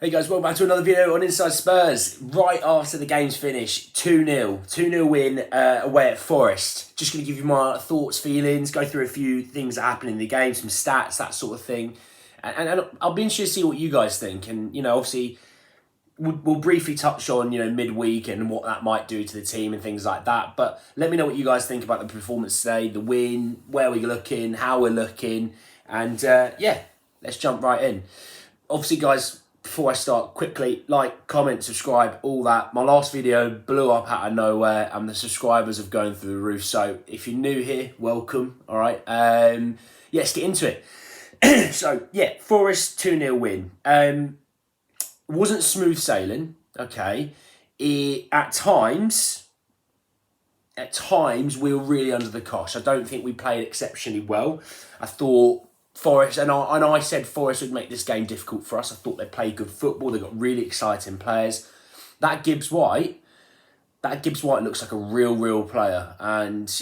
Hey guys, welcome back to another video on Inside Spurs. Right after the game's finished, 2-0. 2-0 win away at Forest. Just going to give you my thoughts, feelings, go through a few things that happened in the game, some stats, that sort of thing. And I'll be interested to see what you guys think. And, obviously, we'll briefly touch on, midweek and what that might do to the team and things like that. But let me know what you guys think about the performance today, the win, where we're looking, how we're looking. And, let's jump right in. Obviously, guys, before I start, quickly, like, comment, subscribe, all that. My last video blew up out of nowhere and the subscribers have gone through the roof. So if you're new here, welcome, all right? Let's get into it. Forest 2-0 win. Wasn't smooth sailing, okay? At times, we were really under the cosh. I don't think we played exceptionally well. I thought Forest, and I said Forest would make this game difficult for us. I thought they played good football. They got really exciting players. That Gibbs White looks like a real player. And,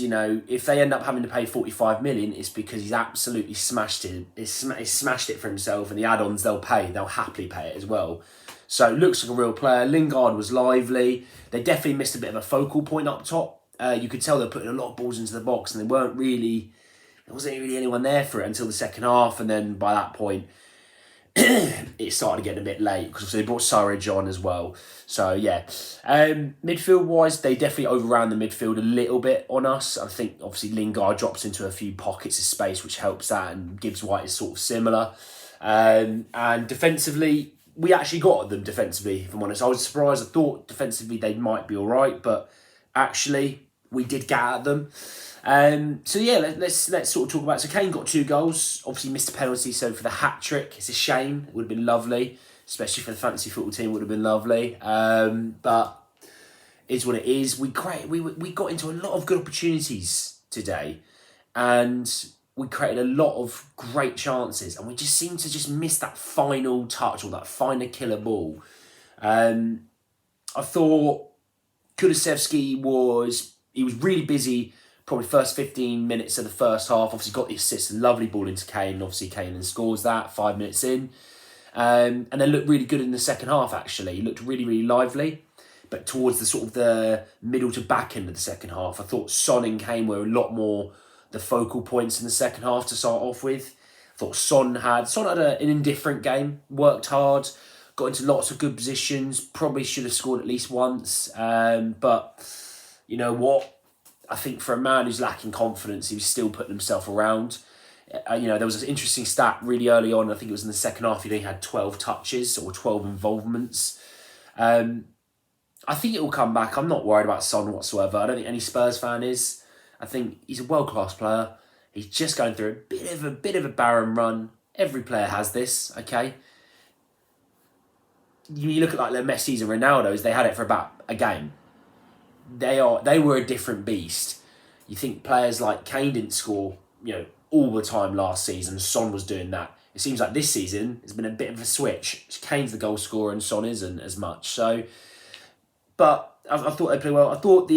if they end up having to pay 45 million, it's because he's absolutely smashed it. He's smashed it for himself, and the add-ons they'll happily pay it as well. So it looks like a real player. Lingard was lively. They definitely missed a bit of a focal point up top. You could tell they're putting a lot of balls into the box, and there wasn't really anyone there for it until the second half, and then by that point, it started getting a bit late because they brought Surridge on as well. So midfield-wise, they definitely overran the midfield a little bit on us. I think obviously Lingard drops into a few pockets of space, which helps that, and Gibbs White is sort of similar. And defensively, we actually got at them defensively, if I'm honest. I was surprised. I thought defensively they might be all right, but actually we did get at them. Let's sort of talk about it. So Kane got 2 goals, obviously missed a penalty, so for the hat-trick, it's a shame. It would have been lovely, especially for the fantasy football team, it would have been lovely. But it's what it is. We got into a lot of good opportunities today, and we created a lot of great chances, and we just seemed to just miss that final touch or that final killer ball. I thought Kulusevski was really busy. Probably first 15 minutes of the first half. Obviously got the assist, a lovely ball into Kane. Obviously Kane then scores that 5 minutes in. And then looked really good in the second half, actually. He looked really lively. But towards the sort of the middle to back end of the second half, I thought Son and Kane were a lot more the focal points in the second half to start off with. I thought Son had an indifferent game, worked hard, got into lots of good positions, probably should have scored at least once. But you know what? I think for a man who's lacking confidence, he was still putting himself around. There was an interesting stat really early on. I think it was in the second half. He only had 12 touches or 12 involvements. I think it will come back. I'm not worried about Son whatsoever. I don't think any Spurs fan is. I think he's a world-class player. He's just going through a bit of a barren run. Every player has this, okay? You look at like the Messis and Ronaldos, they had it for about a game. They were a different beast. You think players like Kane didn't score, all the time last season. Son was doing that. It seems like this season has been a bit of a switch. Kane's the goal scorer and Son isn't as much. So, but I thought they played well. I thought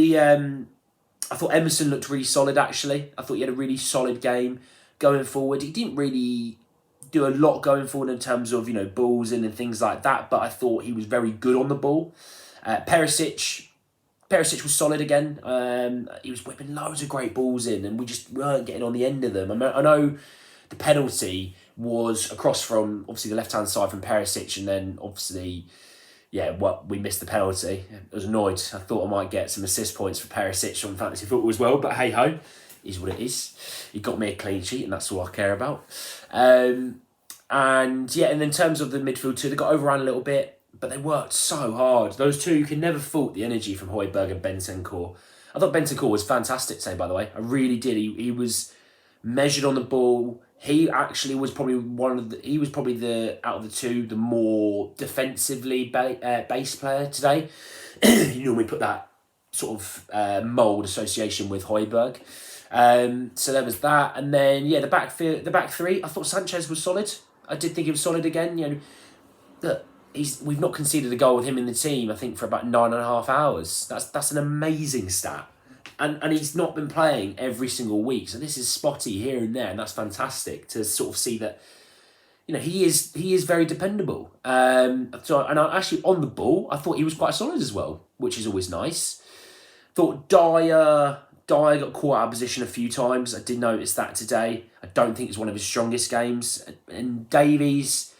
Emerson looked really solid. Actually, I thought he had a really solid game going forward. He didn't really do a lot going forward in terms of balls in and things like that. But I thought he was very good on the ball. Perisic was solid again. He was whipping loads of great balls in, and we just weren't getting on the end of them. I know the penalty was across from, obviously, the left-hand side from Perisic, and then, obviously, we missed the penalty. I was annoyed. I thought I might get some assist points for Perisic on fantasy football as well, but hey-ho, is what it is. He got me a clean sheet, and that's all I care about. And in terms of the midfield too, they got overrun a little bit, but they worked so hard. Those two, you can never fault the energy from Højbjerg and Bentancur. I thought Bentancur was fantastic today, by the way. I really did. He was measured on the ball. He actually was probably out of the two, the more defensively based player today. You normally put that sort of mould association with Højbjerg. So there was that. And then, the back three, I thought Sanchez was solid. I did think he was solid again. Look, we've not conceded a goal with him in the team, I think, for about 9.5 hours. That's an amazing stat. And he's not been playing every single week. So this is spotty here and there, and that's fantastic to sort of see that, he is very dependable. Actually on the ball, I thought he was quite solid as well, which is always nice. Thought Dyer got caught out of position a few times. I did notice that today. I don't think it's one of his strongest games. And Davies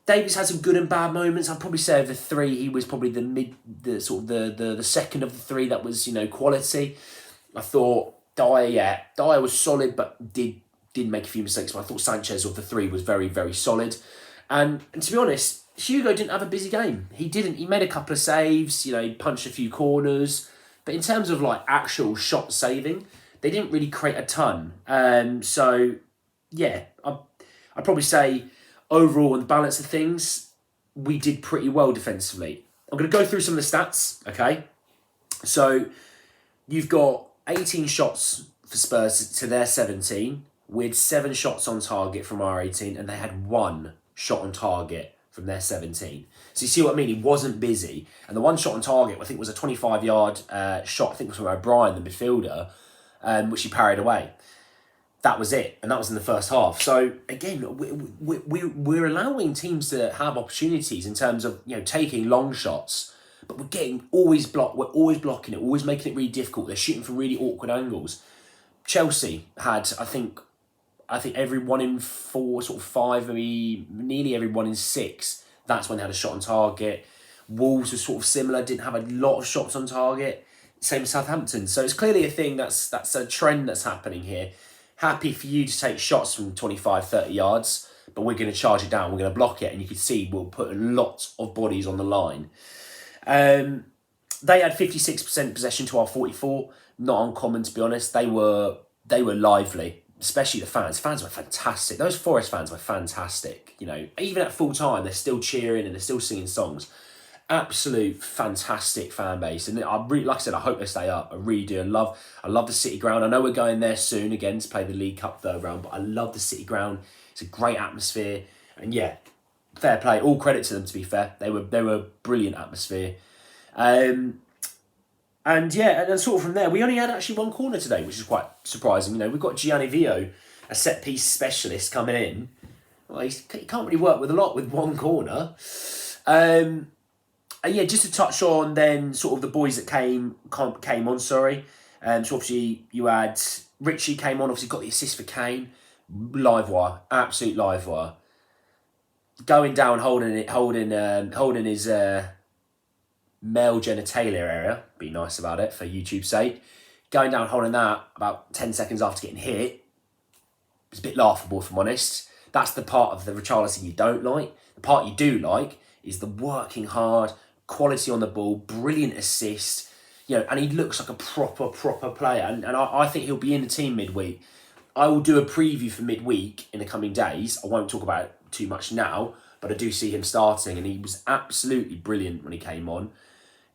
had some good and bad moments. I'd probably say of the three, he was probably the second of the three that was quality. I thought Dyer was solid, but did make a few mistakes. But I thought Sanchez of the three was very, very solid. And to be honest, Hugo didn't have a busy game. He didn't. He made a couple of saves. He punched a few corners. But in terms of actual shot saving, they didn't really create a ton. I'd probably say overall on the balance of things, we did pretty well defensively. I'm going to go through some of the stats, okay? So you've got 18 shots for Spurs to their 17, with 7 shots on target from our 18, and they had 1 shot on target from their 17. So you see what I mean? He wasn't busy. And the 1 shot on target, I think, was a 25-yard shot, I think it was from O'Brien, the midfielder, which he parried away. That was it. And that was in the first half. So, again, we're allowing teams to have opportunities in terms of, taking long shots. But we're always blocking it, always making it really difficult. They're shooting from really awkward angles. Chelsea had, I think every 1 in 4, sort of 5, maybe nearly every 1 in 6. That's when they had a shot on target. Wolves were sort of similar, didn't have a lot of shots on target. Same as Southampton. So it's clearly a thing that's a trend that's happening here. Happy for you to take shots from 25, 30 yards, but we're going to charge it down. We're going to block it. And you can see we'll put a lot of bodies on the line. They had 56% possession to our 44. Not uncommon, to be honest. They were lively. Especially the fans. Fans were fantastic. Those Forest fans were fantastic. Even at full time, they're still cheering and they're still singing songs. Absolute fantastic fan base. And I really, like I said, I hope they stay up. I really do. I love the City Ground. I know we're going there soon again to play the League Cup third round, but I love the City Ground. It's a great atmosphere. And yeah, fair play. All credit to them, to be fair. They were brilliant atmosphere. And then sort of from there, we only had actually 1 corner today, which is quite surprising. We've got Gianni Vio, a set-piece specialist, coming in. Well, he can't really work with a lot with 1 corner. And just to touch on then sort of the boys that came on, sorry. So obviously you had Richie came on, obviously got the assist for Kane. Live wire, absolute live wire. Going down, holding his... male genitalia area, be nice about it for YouTube's sake. Going down holding that about 10 seconds after getting hit, it's a bit laughable if I'm honest. That's the part of the Richarlison you don't like. The part you do like is the working hard, quality on the ball, brilliant assist, and he looks like a proper player. And I think he'll be in the team midweek. I will do a preview for midweek in the coming days. I won't talk about it too much now, but I do see him starting, and he was absolutely brilliant when he came on.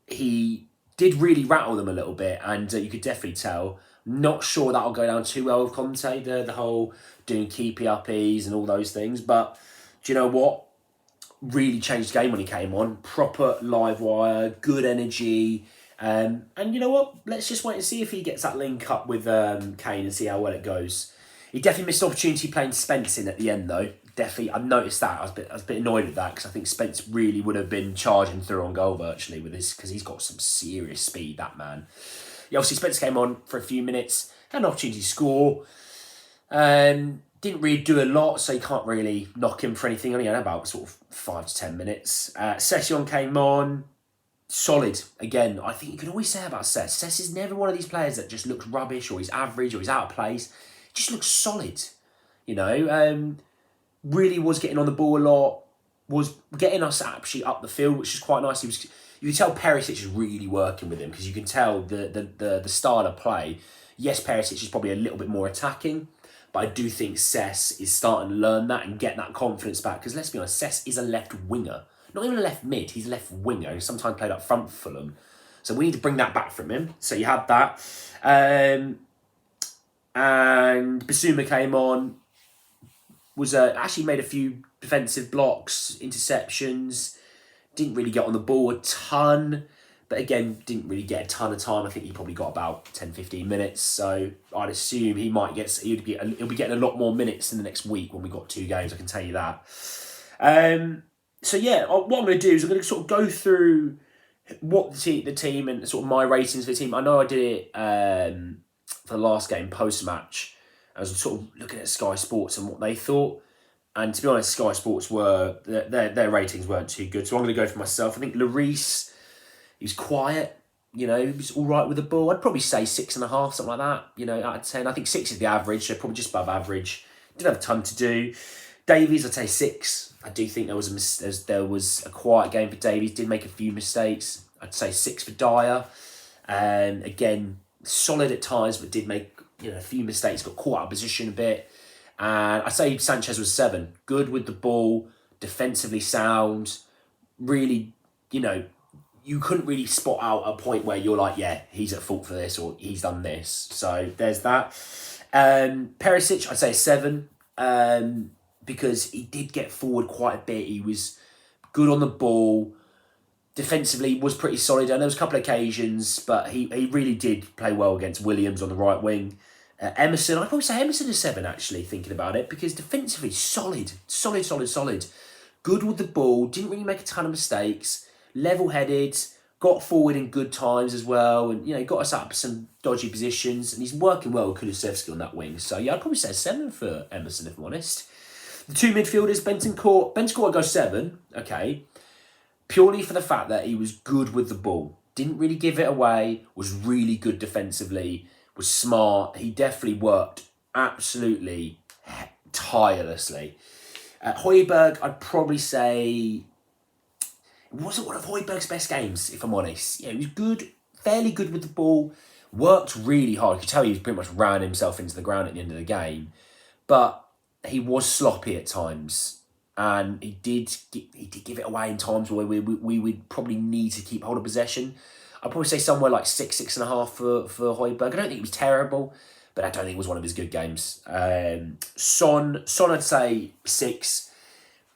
He did really rattle them a little bit, and you could definitely tell. Not sure that'll go down too well with Conte, the whole doing keepy uppies and all those things. But do you know what? Really changed the game when he came on. Proper live wire, good energy. And you know what? Let's just wait and see if he gets that link up with Kane and see how well it goes. He definitely missed the opportunity playing Spence in at the end, though. Definitely, I've noticed that. I was a bit annoyed at that because I think Spence really would have been charging through on goal virtually with this, because he's got some serious speed, that man. Yeah, obviously Spence came on for a few minutes, had an opportunity to score. Didn't really do a lot, so you can't really knock him for anything. Only had about sort of 5 to 10 minutes. Session came on. Solid. Again, I think you can always say about Cess. Cess is never one of these players that just looks rubbish or he's average or he's out of place. He just looks solid. Really was getting on the ball a lot. Was getting us actually up the field, which is quite nice. You can tell Perisic is really working with him, because you can tell the style of play. Yes, Perisic is probably a little bit more attacking, but I do think Cess is starting to learn that and get that confidence back. Because let's be honest, Cess is a left winger. Not even a left mid, he's a left winger. He sometimes played up front for Fulham. So we need to bring that back from him. So you had that. And Basuma came on. Was actually made a few defensive blocks, interceptions. Didn't really get on the ball a ton. But again, didn't really get a ton of time. I think he probably got about 10, 15 minutes. So I'd assume he'll be getting a lot more minutes in the next week when we got 2 games. I can tell you that. So yeah, what I'm going to do is I'm going to sort of go through what the team and sort of my ratings for the team. I know I did it for the last game post match. I was sort of looking at Sky Sports and what they thought. And to be honest, Sky Sports their ratings weren't too good. So I'm going to go for myself. I think Lloris, he was quiet, he was all right with the ball. I'd probably say 6.5, something like that, out of 10. I think 6 is the average, so probably just above average. Didn't have a ton to do. Davies, I'd say 6. I do think there was a quiet game for Davies. Did make a few mistakes. I'd say 6 for Dyer. Again, solid at times, but did make a few mistakes. Got caught out of position a bit. And I'd say Sanchez was 7. Good with the ball, defensively sound. Really, you couldn't really spot out a point where you're like, yeah, he's at fault for this or he's done this. So there's that. Perisic, I'd say 7, because he did get forward quite a bit. He was good on the ball. Defensively was pretty solid. And there was a couple of occasions, but he really did play well against Williams on the right wing. Emerson, I'd probably say Emerson is 7 actually, thinking about it, because defensively solid. Good with the ball, didn't really make a ton of mistakes. Level-headed, got forward in good times as well, and got us up some dodgy positions, and he's working well with Kulusevski on that wing. So yeah, I'd probably say 7 for Emerson, if I'm honest. The 2 midfielders, Bentancur I'd go 7, okay, purely for the fact that he was good with the ball, didn't really give it away, was really good defensively, was smart. He definitely worked absolutely tirelessly. Højbjerg, I'd probably say, it wasn't one of Højbjerg's best games, if I'm honest. He was good, fairly good with the ball, worked really hard. You could tell he was pretty much ran himself into the ground at the end of the game. But he was sloppy at times. And he did give it away in times where we would probably need to keep hold of possession. I'd probably say somewhere like 6.5 for Højbjerg. I don't think it was terrible, but I don't think it was one of his good games. Son, I'd say 6.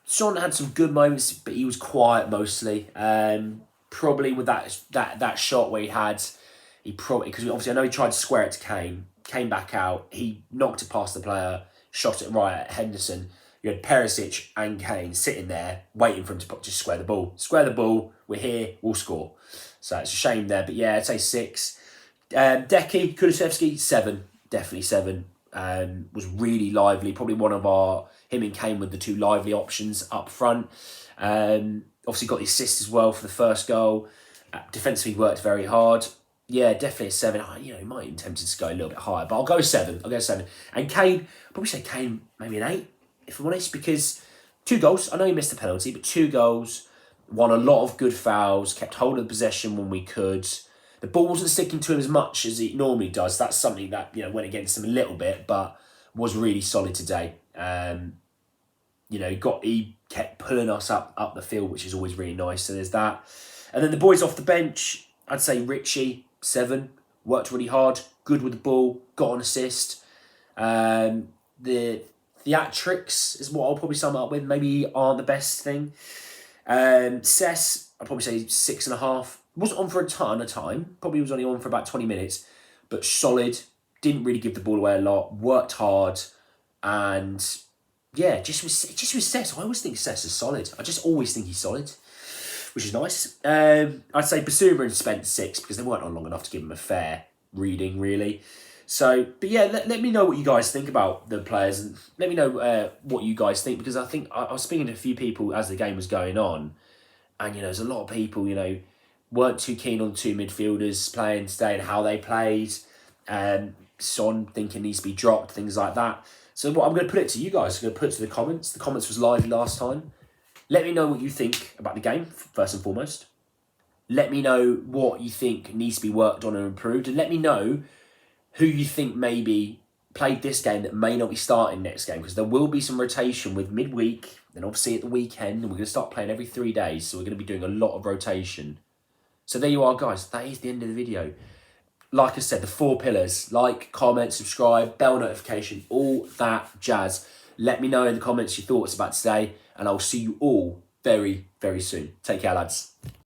Son had some good moments, but he was quiet mostly. Probably with that shot where he probably, because obviously I know he tried to square it to Kane, came back out, he knocked it past the player, shot it right at Henderson. You had Perisic and Kane sitting there waiting for him to just square the ball. Square the ball, we're here, we'll score. So it's a shame there, but yeah, I'd say 6. Deki, Kulusevski, 7, definitely 7. Was really lively, probably one of him and Kane were the 2 lively options up front. Obviously got the assist as well for the first goal. Defensively worked very hard. Yeah, definitely a 7. He might even tempted to go a little bit higher, but I'll go 7. And Kane, I'd probably say Kane maybe an 8, if I'm honest, because 2 goals. I know he missed a penalty, but 2 goals, won a lot of good fouls, kept hold of the possession when we could. The ball wasn't sticking to him as much as it normally does. That's something that went against him a little bit, but was really solid today. He kept pulling us up the field, which is always really nice. So there's that. And then the boys off the bench, I'd say Richie, 7, worked really hard, good with the ball, got an assist. The theatrics is what I'll probably sum up with. Maybe aren't the best thing. Cess, I'd probably say 6.5. Wasn't on for a ton of time. Probably was only on for about 20 minutes. But solid. Didn't really give the ball away a lot. Worked hard. And yeah, just with Cess. I always think Cess is solid. I just always think he's solid, which is nice. I'd say Basuma and Spence 6 because they weren't on long enough to give him a fair reading, really. So, but yeah, let me know what you guys think about the players, and let me know what you guys think, because I think I was speaking to a few people as the game was going on, and there's a lot of people weren't too keen on 2 midfielders playing today and how they played, and Son thinking needs to be dropped, things like that. So what I'm going to put it to you guys, I'm going to put it to the comments. The comments was lively last time. Let me know what you think about the game first and foremost. Let me know what you think needs to be worked on and improved, and let me know who you think maybe played this game that may not be starting next game, because there will be some rotation with midweek, then obviously at the weekend, and we're going to start playing every 3 days, so we're going to be doing a lot of rotation. So there you are, guys. That is the end of the video. Like I said, the 4 pillars: like, comment, subscribe, bell notification, all that jazz. Let me know in the comments your thoughts about today, and I'll see you all very, very soon. Take care, lads.